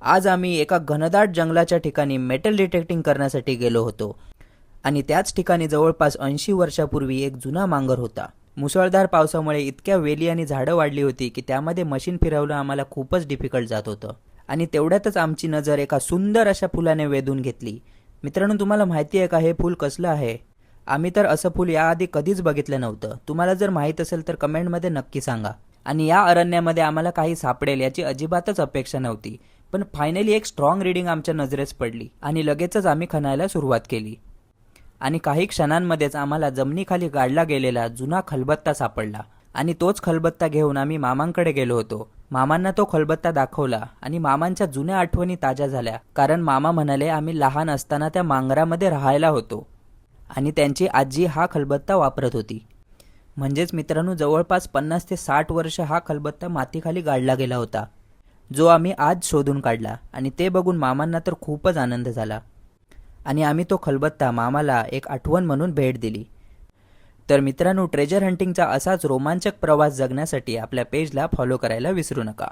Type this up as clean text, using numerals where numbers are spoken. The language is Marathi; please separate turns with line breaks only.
आज आम्ही एका घनदाट जंगलाच्या ठिकाणी मेटल डिटेक्टिंग करण्यासाठी गेलो होतो आणि त्याच ठिकाणी जवळपास 80 वर्षापूर्वी एक जुना मांगर होता. मुसळधार पावसामुळे इतक्या वेली आणि झाडं वाढली होती की त्यामध्ये मशीन फिरवणं आम्हाला खूपच डिफिकल्ट जात होतं. आणि तेवढ्यातच आमची नजर एका सुंदर अशा फुलाने वेधून घेतली. मित्रांनो, तुम्हाला माहिती आहे का हे फूल कसलं आहे? आम्ही तर असं फूल याआधी कधीच बघितलं नव्हतं. तुम्हाला जर माहीत असेल तर कमेंटमध्ये नक्की सांगा. आणि या अरण्यामध्ये आम्हाला काही सापडेल याची अजिबातच अपेक्षा नव्हती, पण फायनली एक स्ट्रॉंग रीडिंग आमच्या नजरेस पडली आणि लगेचच आम्ही खणायला सुरुवात केली. आणि काही क्षणांमध्येच आम्हाला जमिनीखाली गाडला गेलेला जुना खलबत्ता सापडला आणि तोच खलबत्ता घेऊन आम्ही मामांकडे गेलो होतो. मामांना तो खलबत्ता दाखवला आणि मामांच्या जुन्या आठवणी ताज्या झाल्या, कारण मामा म्हणाले आम्ही लहान असताना त्या मांगरामध्ये राहायला होतो आणि त्यांची आजी हा खलबत्ता वापरत होती. म्हणजेच मित्रांनो, जवळपास 50 ते 60 वर्ष हा खलबत्ता मातीखाली गाडला गेला होता, जो आम्ही आज शोधून काढला. आणि ते बघून मामांना तर खूपच आनंद झाला आणि आम्ही तो खलबत्ता मामाला एक आठवण म्हणून भेट दिली. तर मित्रांनो, ट्रेजर हंटिंगचा असाच रोमांचक प्रवास जगण्यासाठी आपल्या पेजला फॉलो करायला विसरू नका.